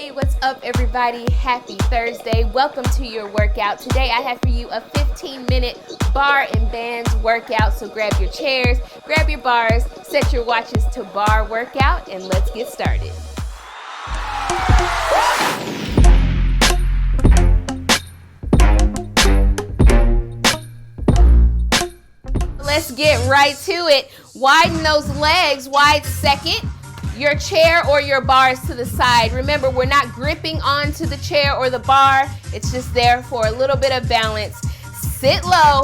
Hey, what's up everybody? Happy Thursday. Welcome to your workout. Today I have for you a 15-minute bar and bands workout. So grab your chairs, grab your bars, set your watches to bar workout, and let's get started. Let's get right to it. Widen those legs, wide second. Your chair or your bars to the side. Remember, we're not gripping onto the chair or the bar. It's just there for a little bit of balance. Sit low.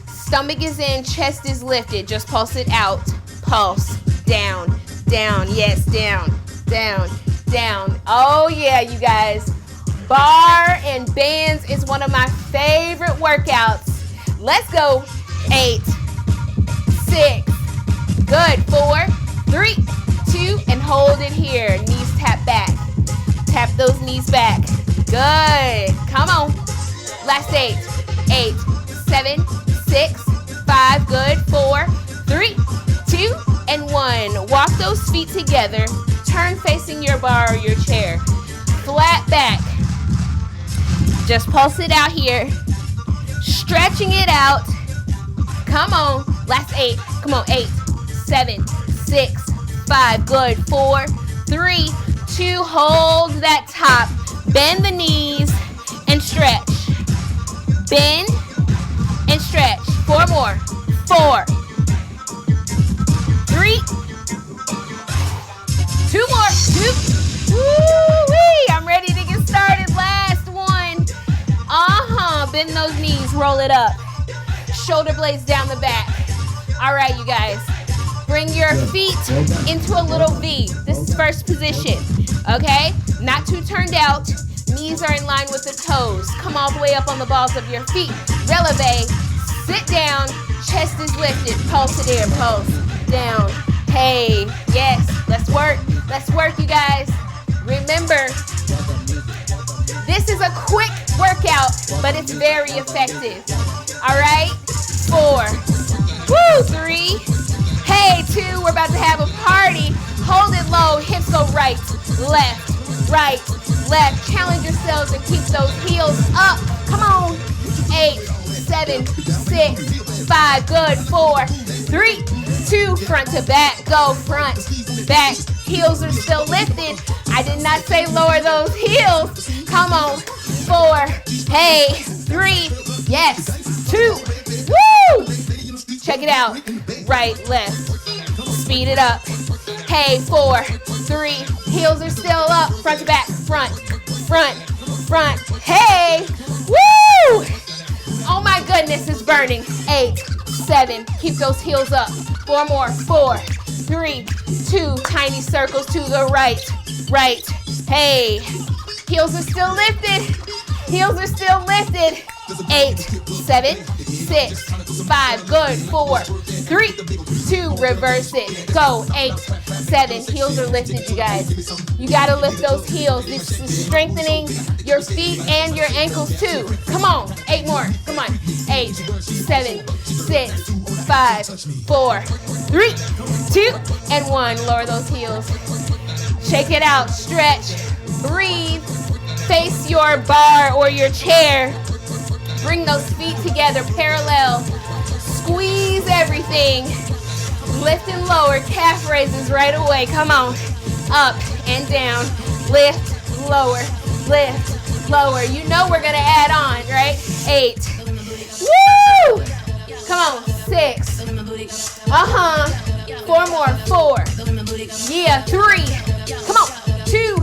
Stomach is in, chest is lifted. Just pulse it out. Pulse. Down, down. Yes, down, down, down. Oh yeah, you guys. Bar and bands is one of my favorite workouts. Let's go. 8, 6. Good. 4, 3, 2, and hold it here. Knees tap back. Tap those knees back. Good. Come on. Last 8, 7, 6, 5. Good. 4, 3, 2, and 1. Walk those feet together. Turn facing your bar or your chair. Flat back. Just pulse it out here. Stretching it out. Come on. Last 8. Come on. 8, 7, 6, 5. Good. 4, 3, 2. Hold that top. Bend the knees and stretch. Bend and stretch. 4 more. 4, 3, 2 more. 2. Woo-wee. I'm ready to get started. Last one. Bend those knees. Roll it up. Shoulder blades down the back. All right, you guys. Bring your feet into a little V. This is first position, okay? Not too turned out. Knees are in line with the toes. Come all the way up on the balls of your feet. Releve. Sit down. Chest is lifted. Pulse it here. Pulse. Down. Hey. Yes. Let's work. Let's work, you guys. Remember, this is a quick workout, but it's very effective. All right? 4. Woo! 3. Hey, 2, we're about to have a party. Hold it low, hips go right, left, left. Challenge yourselves and keep those heels up. Come on. 8, 7, 6, 5. Good. 4, 3, 2. Front to back. Go front, back. Heels are still lifted. I did not say lower those heels. Come on. 4. Hey. 3. Yes. 2. Woo! Check it out. Right, left. Speed it up. Hey, 4, 3. Heels are still up. Front to back. Front, front, front. Hey! Woo! Oh my goodness, it's burning. 8, 7. Keep those heels up. 4 more. 4, 3, 2. Tiny circles to the right. Right. Hey. Heels are still lifted. Heels are still lifted. 8, 7, 6, 5. Good. 4, 3, 2. Reverse it. Go. 8, 7. Heels are lifted, you guys. You got to lift those heels. This is strengthening your feet and your ankles too. Come on. 8 more. Come on. 8, 7, 6, 5, 4, 3, 2, and 1. Lower those heels. Shake it out. Stretch. Breathe. Face your bar or your chair. Bring those feet together, parallel. Squeeze everything. Lift and lower, calf raises right away. Come on. Up and down. Lift, lower, lift, lower. You know we're gonna add on, right? 8. Woo! Come on. 6. 4 more. 4. Yeah. 3. Come on. 2.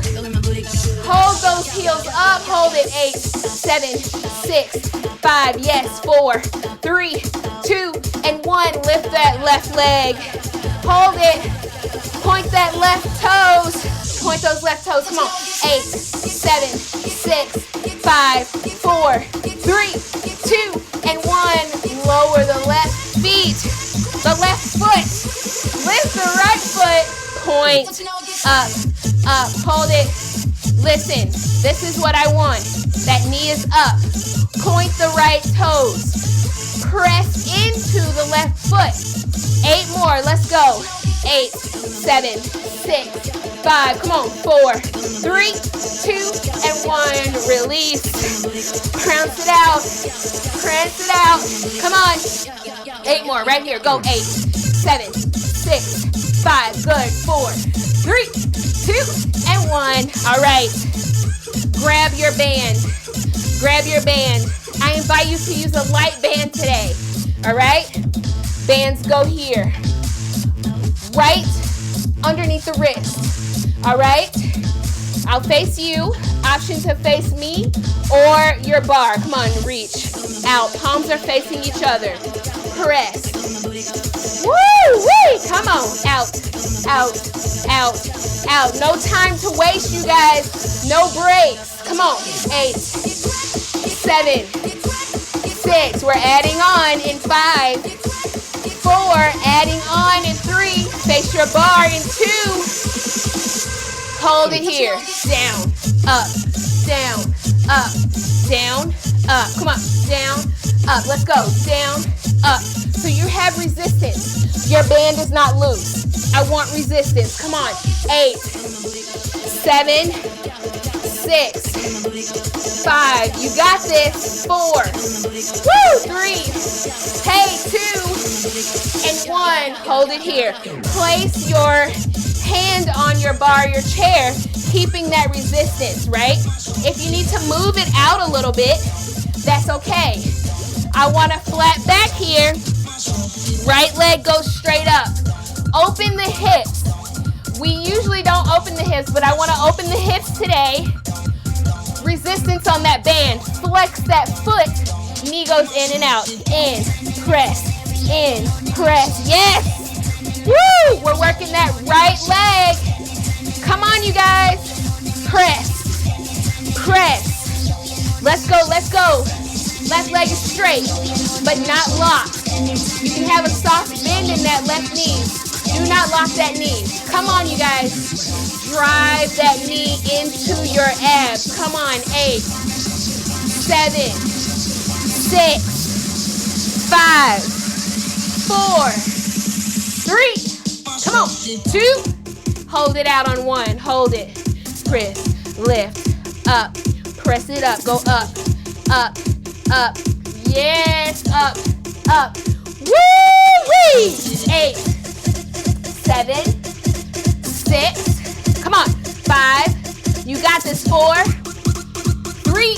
Hold those heels up. Hold it. 8, 7, 6, 5. Yes. 4, 3, 2, and 1. Lift that left leg. Hold it. Point that left toes. Point those left toes. Come on. 8, 7, 6, 5, 4, 3, 2, and 1. Lower the left feet. The left foot. Lift the right foot. Point up. Up. Hold it. Listen, this is what I want. That knee is up. Point the right toes. Press into the left foot. 8 more. Let's go. 8, 7, 6, 5, come on, 4, 3, 2, and 1. Release. Prance it out. Prance it out. Come on. 8 more, right here. Go, 8, 7, 6, 5. Good. 4, 3, 2, and 1. All right. Grab your band. Grab your band. I invite you to use a light band today. All right? Bands go here. Right underneath the wrist. All right? I'll face you. Option to face me or your bar. Come on, reach out. Palms are facing each other. Press. Woo! Woo! Come on. Out. Out. Out. Out. No time to waste, you guys. No breaks. Come on. 8, 7, 6. We're adding on in 5, 4. Adding on in 3. Face your bar in 2. Hold it here. Down, up, down, up, down, up. Come on. Down, up. Let's go. Down, up. So you have resistance. Your band is not loose. I want resistance. Come on. 8, 7, 6, 5. You got this. 4. Woo! 3. Hey, 2 and 1. Hold it here. Place your hand on your bar, your chair, keeping that resistance, right? If you need to move it out a little bit, that's okay. I want a flat back here. Right leg goes straight up. Open the hips. We usually don't open the hips, but I want to open the hips today. Resistance on that band. Flex that foot. Knee goes in and out. In, press, in, press. Yes! Woo! We're working that right leg. Come on, you guys. Press. Press. Let's go, let's go. Left leg is straight, but not locked. You can have a soft bend in that left knee. Do not lock that knee. Come on, you guys. Drive that knee into your abs. Come on, 8, 7, 6, 5, 4, 3. Come on. 2. Hold it out on 1. Hold it. Press. Lift. Up. Press it up. Go up. Up. Up. Yes. Up. Up. Woo-wee. 8, 7, 6. Come on. 5. You got this. 4. 3.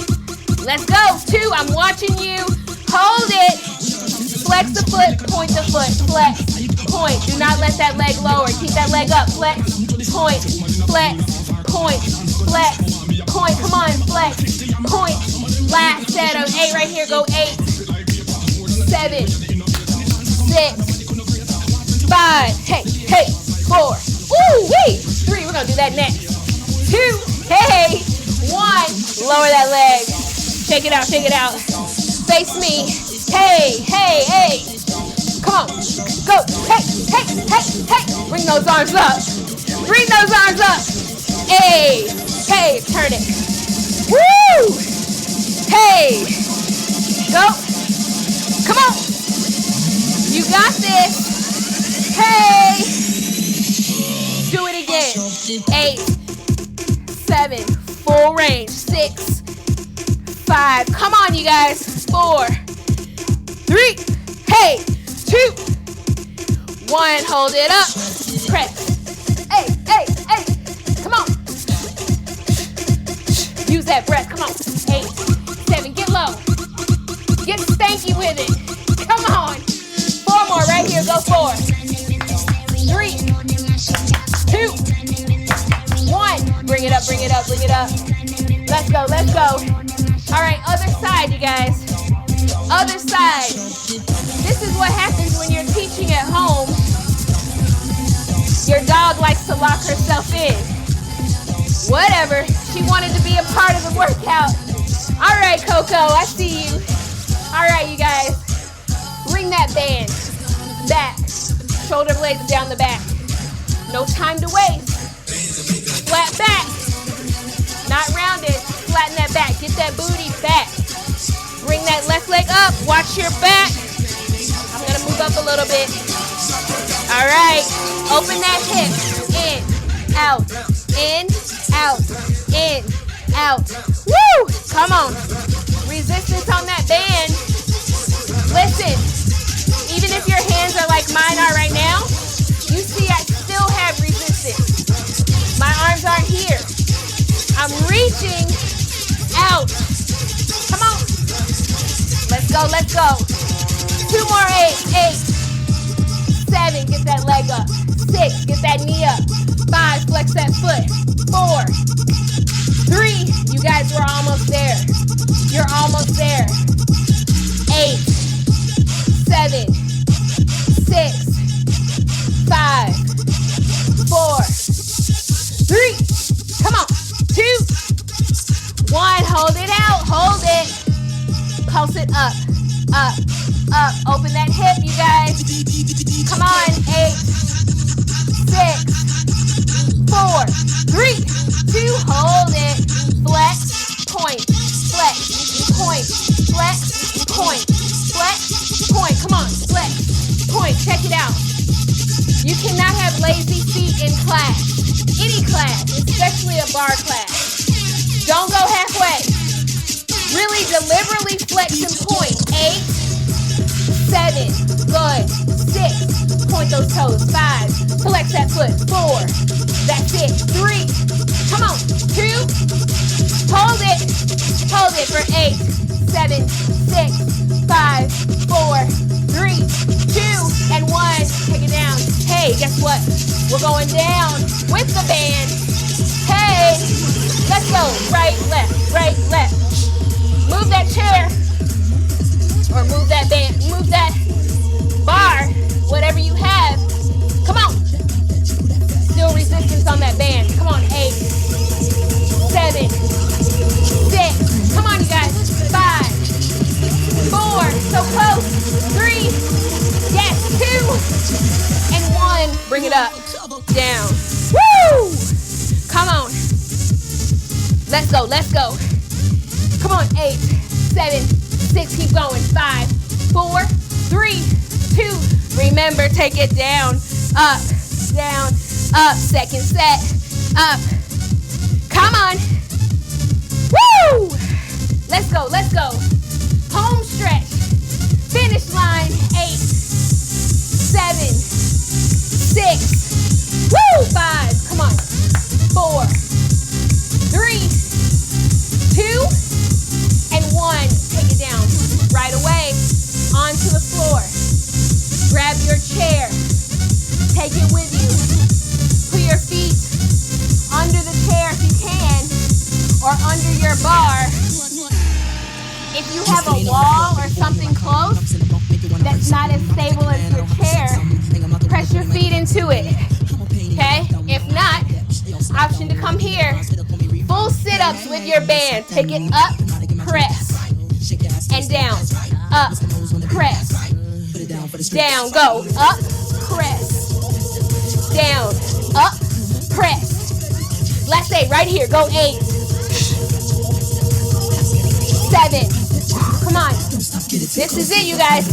Let's go. 2. I'm watching you. Hold it. Flex the foot. Point the foot. Flex. Point. Do not let that leg lower. Keep that leg up. Flex. Point. Flex. Point. Flex. Point. Come on. Flex. Point. Last set of 8 right here. Go 8, 7, 6, 5. Hey, hey. 4. Ooh, wait. 3. We're gonna do that next. 2. Hey. 1. Lower that leg. Shake it out. Shake it out. Face me. Hey, hey, hey. Come on. Go. Hey, hey, hey, hey. Bring those arms up. Bring those arms up. Hey, hey. Turn it. Woo. Hey. Go. Come on. You got this. Hey. Do it again. 8, 7. Full range. 6, 5. Come on, you guys. 4, 3. Hey. 2, 1. Hold it up. Press. Hey, hey, hey. Come on. Use that breath. Come on. 8, 7. Get low. Get stanky with it. Come on. 4 more right here. Go 4, 3, 2, 1. Bring it up, bring it up, bring it up. Let's go, let's go. All right, other side, you guys. Other side. This is what happens when you're teaching at home. Your dog likes to lock herself in. Whatever. She wanted to be a part of the workout. All right, Coco, I see you. All right, you guys. Bring that band back. Shoulder blades down the back. No time to waste. Flat back. Not rounded. Flatten that back. Get that booty back. Bring that left leg up. Watch your back. I'm going to move up a little bit. All right. Open that hip. In. out, in, out, in, out. Woo! Come on. Resistance on that band. Listen, even if your hands are like mine are right now, you see I still have resistance. My arms aren't here. I'm reaching out. Come on. Let's go, let's go. 2 more 8, 7, get that leg up. 6, get that knee up. 5, flex that foot. 4, 3, you guys were almost there. You're almost there. 8, 7, 6, 5, 4, 3, come on. 2, 1, hold it out, hold it. Pulse it up, up, up. Open that hip, you guys. Come on, 8, 6, 4, 3, 2, hold it. Flex, point, flex, point, flex, point, flex, point. Come on, flex, point. Check it out. You cannot have lazy feet in class. Any class, especially a bar class. Don't go halfway. Really deliberately flex and point. 8, 7, good. 6, point those toes. 5, flex that foot. 4, that's it. 3, come on. 2, hold it for 8, 7, 6, 5, 4, 3, 2, and 1. Take it down. Hey, guess what? We're going down with the band. Hey, let's go. Right, left, right, left. Move that chair or move that band, move that bar, whatever you have. Come on. Still resistance on that band. Come on, 8, 7, 6. Come on, you guys. 5, 4, so close. 3, yes, 2, and 1. Bring it up, down. Woo! Come on. Let's go, let's go. Come on, 8, 7, 6, keep going. 5, 4, 3, 2. Remember, take it down, up, down, up. Second set, up. Come on. Woo! Let's go, let's go. Home stretch. Finish line. 8, 7, 6. Woo! 5. Come on. 4, 3, 2, and 1. Take it down. Right away. Onto the floor. Grab your chair. Take it with you. Put your feet under the chair if you can, or under your bar. If you have a wall or something close that's not as stable as your chair, press your feet into it. Okay? If not, option to come here. Full sit-ups with your band. Take it up, press, and down. Up, press, down. Go. Up, press, down. Up, press. Last 8, right here. Go 8, 7. Come on. This is it, you guys.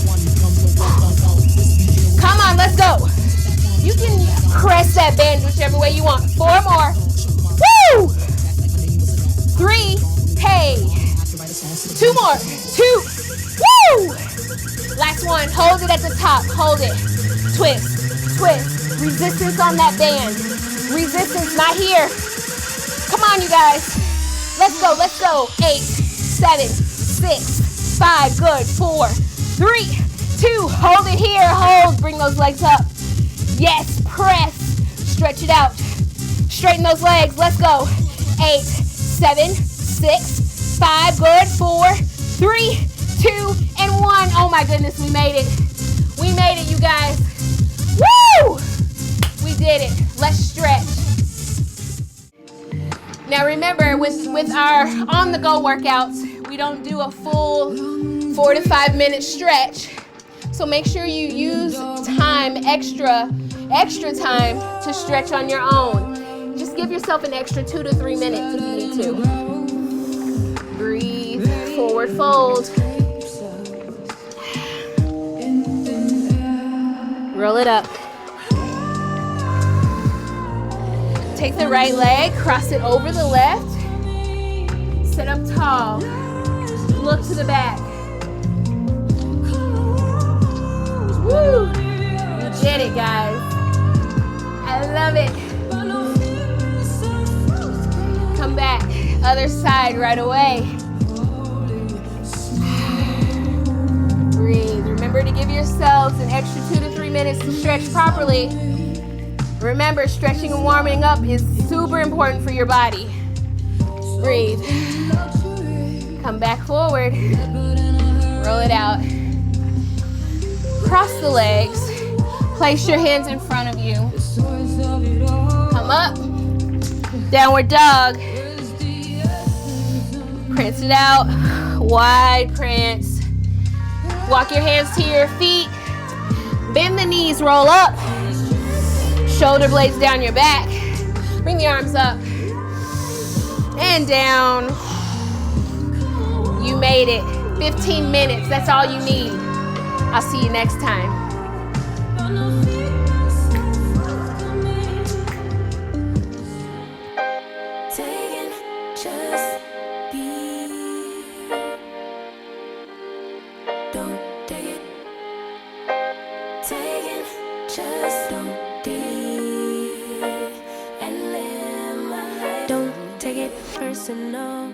Come on, let's go. You can press that band whichever way you want. 4 more. Woo! 3. Hey. 2 more. 2. Woo! Last one. Hold it at the top. Hold it. Twist. Twist. Resistance on that band. Resistance, not here. Come on, you guys. Let's go. Let's go. 8, 7, 6, 5. Good. 4, 3, 2. Hold it here. Hold. Bring those legs up. Yes. Press. Stretch it out. Straighten those legs. Let's go. 8, 7, 6, 5. Good. 4, 3, 2, and 1. Oh my goodness, we made it. We made it, you guys. Woo! We did it. Let's stretch. Now remember, with our on-the-go workouts, we don't do a full 4 to 5 minute stretch. So make sure you use time, extra time to stretch on your own. Just give yourself an extra 2 to 3 minutes if you need to. Breathe, forward fold. Roll it up. Take the right leg, cross it over the left. Sit up tall. Look to the back. Woo! You did it, guys. I love it. Come back. Other side right away. Breathe. Remember to give yourselves an extra 2 to 3 minutes to stretch properly. Remember, stretching and warming up is super important for your body. Breathe. Come back forward. Roll it out. Cross the legs. Place your hands in front of you. Come up. Downward dog. Prance it out. Wide prance. Walk your hands to your feet. Bend the knees, roll up. Shoulder blades down your back. Bring the arms up. And down. You made it. 15 minutes, that's all you need. I'll see you next time. Don't take it personal.